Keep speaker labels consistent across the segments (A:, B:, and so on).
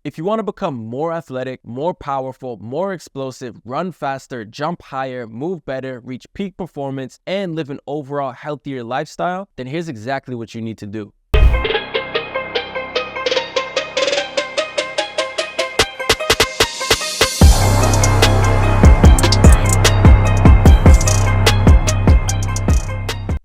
A: If you want to become more athletic, more powerful, more explosive, run faster, jump higher, move better, reach peak performance, and live an overall healthier lifestyle, then here's exactly what you need to do.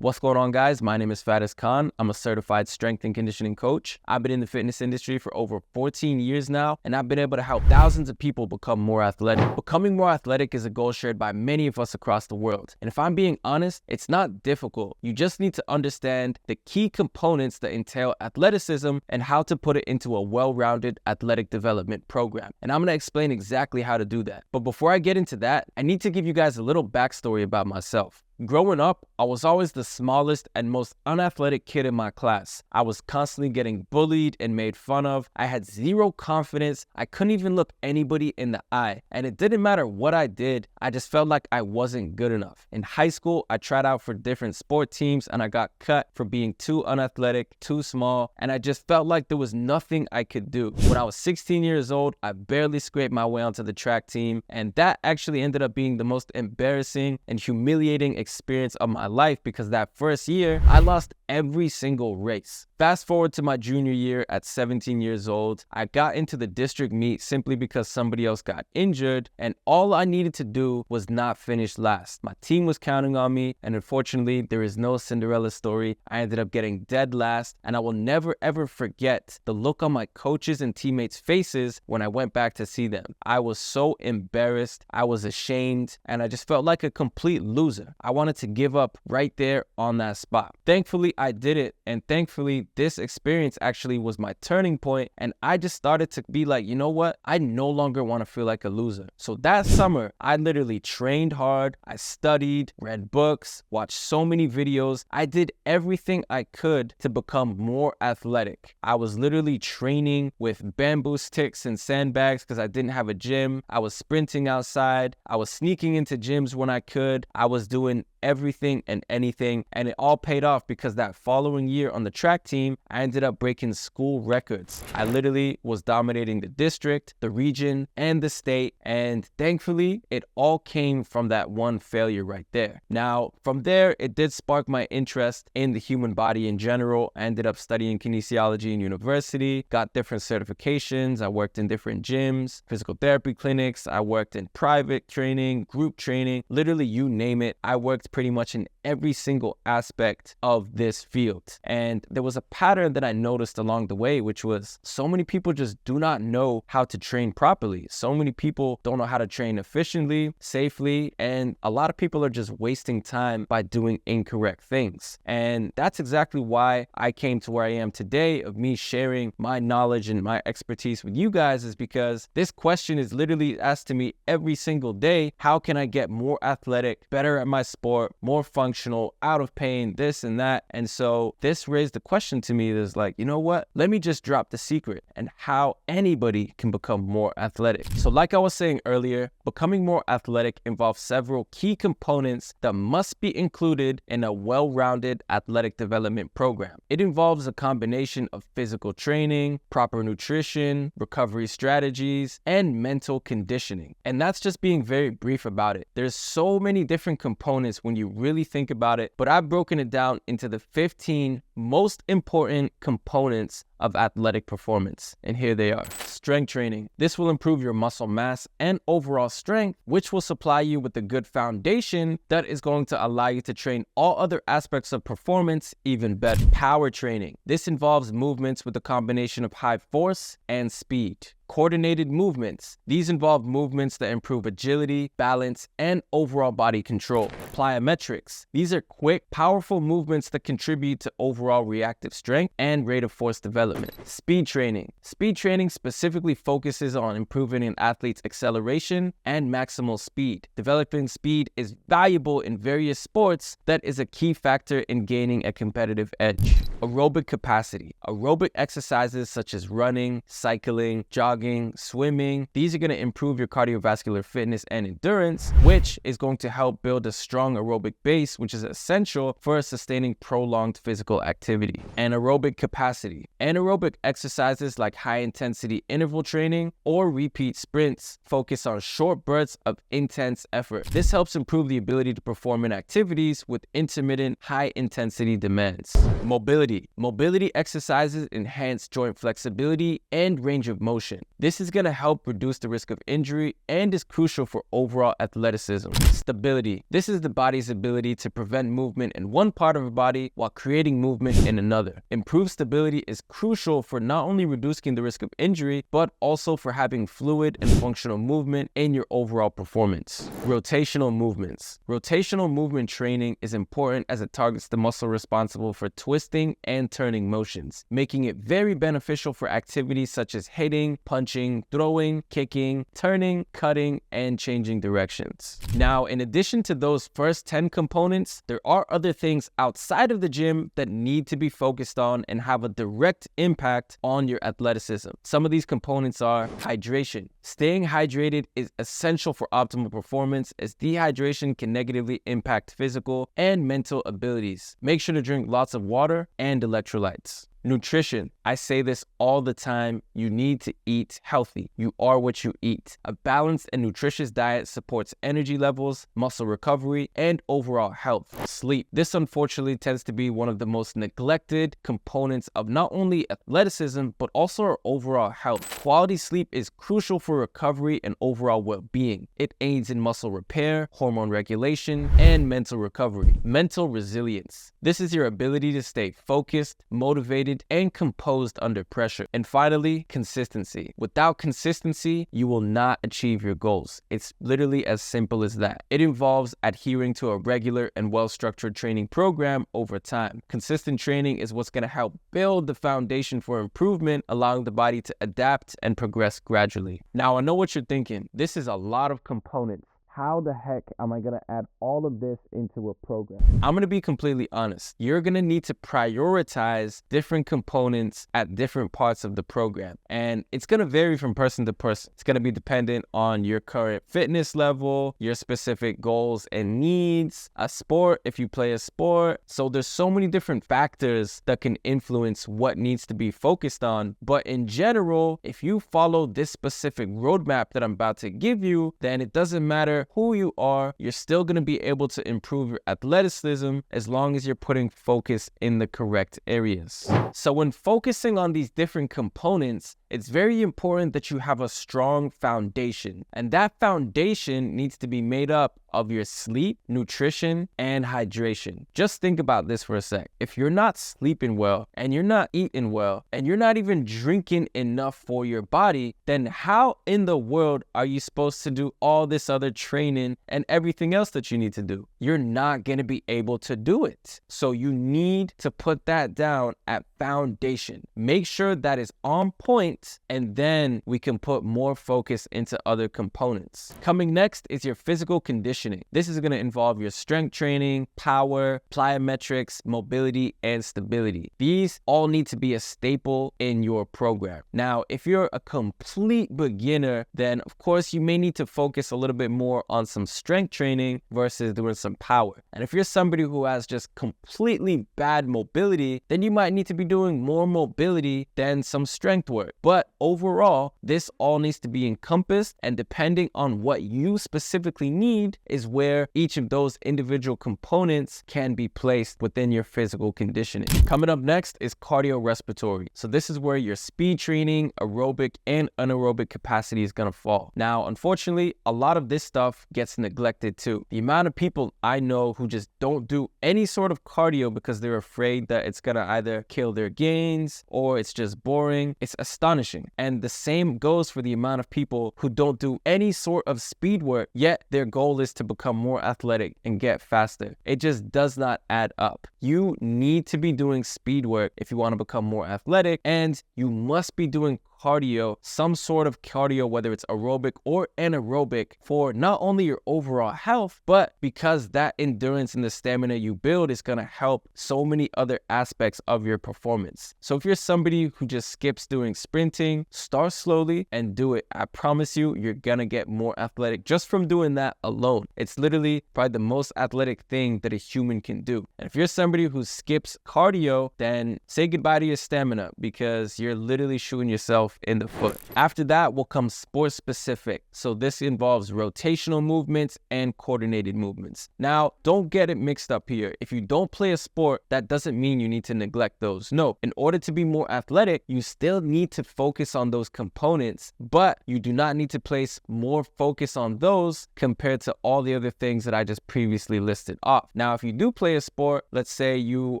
A: What's going on, guys? My name is Fadis Khan. I'm a certified strength and conditioning coach. I've been in the fitness industry for over 14 years now, and I've been able to help thousands of people become more athletic. Becoming more athletic is a goal shared by many of us across the world. And if I'm being honest, it's not difficult. You just need to understand the key components that entail athleticism and how to put it into a well-rounded athletic development program. And I'm going to explain exactly how to do that. But before I get into that, I need to give you guys a little backstory about myself. Growing up, I was always the smallest and most unathletic kid in my class. I was constantly getting bullied and made fun of. I had zero confidence. I couldn't even look anybody in the eye. And it didn't matter what I did, I just felt like I wasn't good enough. In high school, I tried out for different sport teams and I got cut for being too unathletic, too small, and I just felt like there was nothing I could do. When I was 16 years old, I barely scraped my way onto the track team, and that actually ended up being the most embarrassing and humiliating experience of my life because that first year, I lost every single race. Fast forward to my junior year at 17 years old, I got into the district meet simply because somebody else got injured, and all I needed to do was not finish last. My team was counting on me, and unfortunately, there is no Cinderella story. I ended up getting dead last, and I will never ever forget the look on my coaches and teammates' faces when I went back to see them. I was so embarrassed, I was ashamed, and I just felt like a complete loser. I wanted to give up right there on that spot. Thankfully, I did it, and thankfully, this experience actually was my turning point, and I just started to be like, you know what? I no longer want to feel like a loser. So that summer, I literally trained hard, I studied, read books, watched so many videos. I did everything I could to become more athletic. I was literally training with bamboo sticks and sandbags because I didn't have a gym. I was sprinting outside. I was sneaking into gyms when I could. I was doing everything and anything, and it all paid off because that following year on the track team, I ended up breaking school records. I literally was dominating the district, the region, and the state, and thankfully, it all came from that one failure right there. Now, from there, it did spark my interest in the human body in general. I ended up studying kinesiology in university, got different certifications. I worked in different gyms, physical therapy clinics. I worked in private training, group training, literally you name it. I worked pretty much in every single aspect of this field. And there was a pattern that I noticed along the way, which was so many people just do not know how to train properly. So many people don't know how to train efficiently, safely, and a lot of people are just wasting time by doing incorrect things. And that's exactly why I came to where I am today, of me sharing my knowledge and my expertise with you guys, is because this question is literally asked to me every single day. How can I get more athletic, better at my sport, more functional, out of pain, this and that? And so this raised the question to me is like, you know what? Let me just drop the secret and how anybody can become more athletic. So like I was saying earlier, becoming more athletic involves several key components that must be included in a well-rounded athletic development program. It involves a combination of physical training, proper nutrition, recovery strategies, and mental conditioning. And that's just being very brief about it. There's so many different components when you really think about it, but I've broken it down into the 15 most important components of athletic performance. And here they are. Strength training. This will improve your muscle mass and overall strength, which will supply you with a good foundation that is going to allow you to train all other aspects of performance even better. Power training. This involves movements with a combination of high force and speed. Coordinated movements. These involve movements that improve agility, balance, and overall body control. Plyometrics. These are quick, powerful movements that contribute to overall reactive strength and rate of force development. Speed training. Speed training specifically focuses on improving an athlete's acceleration and maximal speed. Developing speed is valuable in various sports that is a key factor in gaining a competitive edge. Aerobic capacity. Aerobic exercises such as running, cycling, jogging, jogging, swimming. These are going to improve your cardiovascular fitness and endurance, which is going to help build a strong aerobic base, which is essential for sustaining prolonged physical activity. Anaerobic capacity. Anaerobic exercises like high-intensity interval training or repeat sprints focus on short bursts of intense effort. This helps improve the ability to perform in activities with intermittent high-intensity demands. Mobility. Mobility exercises enhance joint flexibility and range of motion. This is going to help reduce the risk of injury and is crucial for overall athleticism. Stability. This is the body's ability to prevent movement in one part of a body while creating movement in another. Improved stability is crucial for not only reducing the risk of injury, but also for having fluid and functional movement in your overall performance. Rotational movements. Rotational movement training is important as it targets the muscle responsible for twisting and turning motions, making it very beneficial for activities such as hitting, punching, throwing, kicking, turning, cutting, and changing directions. Now, in addition to those first 10 components, there are other things outside of the gym that need to be focused on and have a direct impact on your athleticism. Some of these components are hydration. Staying hydrated is essential for optimal performance, as dehydration can negatively impact physical and mental abilities. Make sure to drink lots of water and electrolytes. Nutrition. I say this all the time. You need to eat healthy. You are what you eat. A balanced and nutritious diet supports energy levels, muscle recovery, and overall health. Sleep. This unfortunately tends to be one of the most neglected components of not only athleticism, but also our overall health. Quality sleep is crucial for recovery and overall well-being. It aids in muscle repair, hormone regulation, and mental recovery. Mental resilience. This is your ability to stay focused, motivated, and composed under pressure. And finally, consistency. Without consistency, you will not achieve your goals. It's literally as simple as that. It involves adhering to a regular and well-structured training program over time. Consistent training is what's going to help build the foundation for improvement, allowing the body to adapt and progress gradually. Now, I know what you're thinking. This is a lot of components. How the heck am I going to add all of this into a program? I'm going to be completely honest. You're going to need to prioritize different components at different parts of the program. And it's going to vary from person to person. It's going to be dependent on your current fitness level, your specific goals and needs, a sport, if you play a sport. So there's so many different factors that can influence what needs to be focused on. But in general, if you follow this specific roadmap that I'm about to give you, then it doesn't matter who you are, you're still going to be able to improve your athleticism as long as you're putting focus in the correct areas. So when focusing on these different components, it's very important that you have a strong foundation. And that foundation needs to be made up of your sleep, nutrition, and hydration. Just think about this for a sec. If you're not sleeping well, and you're not eating well, and you're not even drinking enough for your body, then how in the world are you supposed to do all this other training and everything else that you need to do? You're not going to be able to do it. So you need to put that down at foundation. Make sure that is on point, and then we can put more focus into other components. Coming next is your physical conditioning. This is going to involve your strength training, power, plyometrics, mobility, and stability. These all need to be a staple in your program. Now, if you're a complete beginner, then of course you may need to focus a little bit more on some strength training versus doing some power. And if you're somebody who has just completely bad mobility, then you might need to be doing more mobility than some strength work. But overall, this all needs to be encompassed, and depending on what you specifically need is where each of those individual components can be placed within your physical conditioning. Coming up next is cardiorespiratory. So this is where your speed training, aerobic, and anaerobic capacity is going to fall. Now, unfortunately, a lot of this stuff gets neglected too. The amount of people I know who just don't do any sort of cardio because they're afraid that it's going to either kill their gains or it's just boring, it's astonishing. And the same goes for the amount of people who don't do any sort of speed work, yet their goal is to become more athletic and get faster. It just does not add up. You need to be doing speed work if you want to become more athletic, and you must be doing cardio, some sort of cardio, whether it's aerobic or anaerobic, for not only your overall health, but because that endurance and the stamina you build is going to help so many other aspects of your performance. So if you're somebody who just skips doing sprinting, start slowly and do it. I promise you, you're going to get more athletic just from doing that alone. It's literally probably the most athletic thing that a human can do. And if you're somebody who skips cardio, then say goodbye to your stamina, because you're literally shooting yourself in the foot. After that will come sport specific. So this involves rotational movements and coordinated movements. Now, don't get it mixed up here. If you don't play a sport, that doesn't mean you need to neglect those. No, in order to be more athletic, you still need to focus on those components, but you do not need to place more focus on those compared to all the other things that I just previously listed off. Now, if you do play a sport, let's say you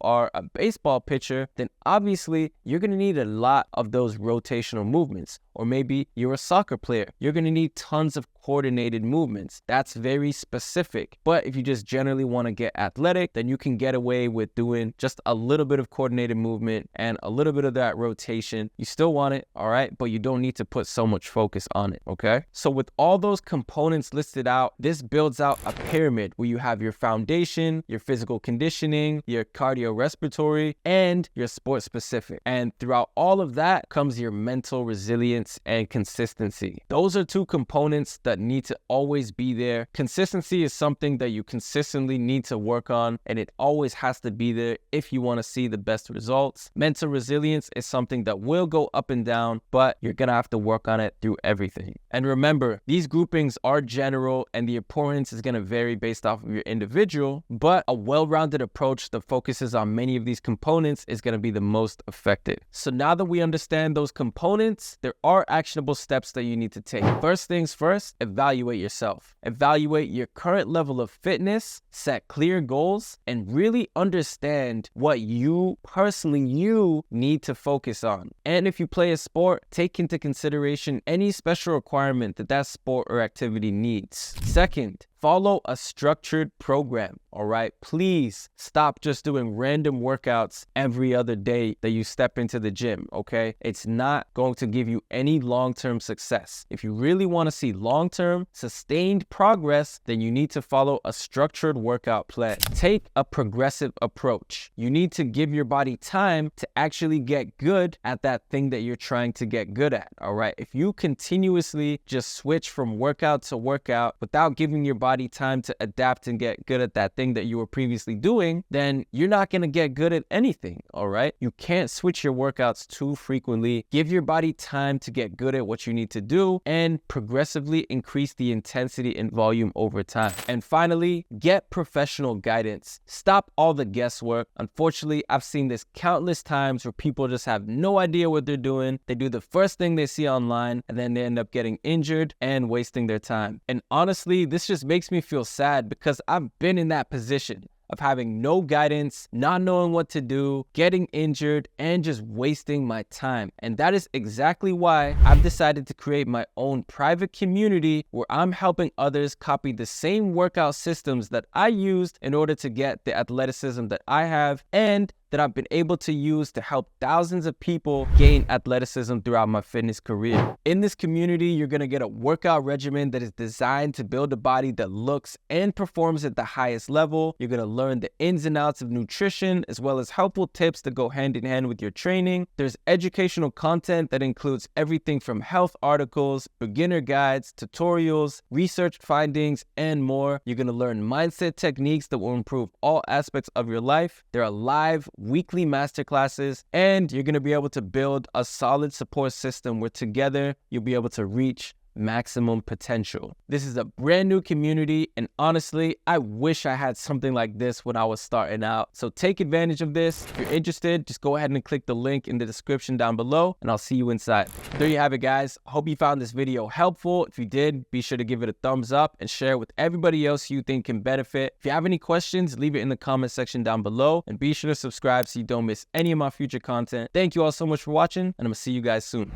A: are a baseball pitcher, then obviously you're going to need a lot of those rotational movements. Or maybe you're a soccer player. You're going to need tons of coordinated movements. That's very specific. But if you just generally want to get athletic, then you can get away with doing just a little bit of coordinated movement and a little bit of that rotation. You still want it, all right? But you don't need to put so much focus on it, okay? So with all those components listed out, this builds out a pyramid where you have your foundation, your physical conditioning, your cardiorespiratory, and your sport specific. And throughout all of that comes your mental resilience and consistency. Those are two components that need to always be there. Consistency is something that you consistently need to work on, and it always has to be there if you want to see the best results. Mental resilience is something that will go up and down, but you're gonna have to work on it through everything. And remember, these groupings are general and the importance is gonna vary based off of your individual, but a well-rounded approach that focuses on many of these components is gonna be the most effective. So now that we understand those components, there are actionable steps that you need to take. First things first, evaluate yourself. Evaluate your current level of fitness, set clear goals, and really understand what you personally need to focus on. And if you play a sport, take into consideration any special requirement that that sport or activity needs. Second, follow a structured program, all right? Please stop just doing random workouts every other day that you step into the gym, okay? It's not going to give you any long-term success. If you really want to see long-term, sustained progress, then you need to follow a structured workout plan. Take a progressive approach. You need to give your body time to actually get good at that thing that you're trying to get good at, all right? If you continuously just switch from workout to workout without giving your body time to adapt and get good at that thing that you were previously doing, then you're not going to get good at anything, all right? You can't switch your workouts too frequently. Give your body time to get good at what you need to do and progressively increase the intensity and volume over time. And finally, get professional guidance. Stop all the guesswork. Unfortunately, I've seen this countless times where people just have no idea what they're doing. They do the first thing they see online and then they end up getting injured and wasting their time. And honestly, this just makes me feel sad because I've been in that position of having no guidance, not knowing what to do, getting injured, and just wasting my time. And that is exactly why I've decided to create my own private community where I'm helping others copy the same workout systems that I used in order to get the athleticism that I have and that I've been able to use to help thousands of people gain athleticism throughout my fitness career. In this community, you're gonna get a workout regimen that is designed to build a body that looks and performs at the highest level. You're gonna learn the ins and outs of nutrition, as well as helpful tips that go hand in hand with your training. There's educational content that includes everything from health articles, beginner guides, tutorials, research findings, and more. You're gonna learn mindset techniques that will improve all aspects of your life. There are live weekly masterclasses, and you're going to be able to build a solid support system where together you'll be able to reach maximum potential. This is a brand new community, and honestly, I wish I had something like this when I was starting out. So take advantage of this. If you're interested, just go ahead and click the link in the description down below, and I'll see you inside. There you have it, guys. Hope you found this video helpful. If you did, be sure to give it a thumbs up and share it with everybody else you think can benefit. If you have any questions, leave it in the comment section down below, and be sure to subscribe so you don't miss any of my future content. Thank you all so much for watching, and I'm gonna see you guys soon.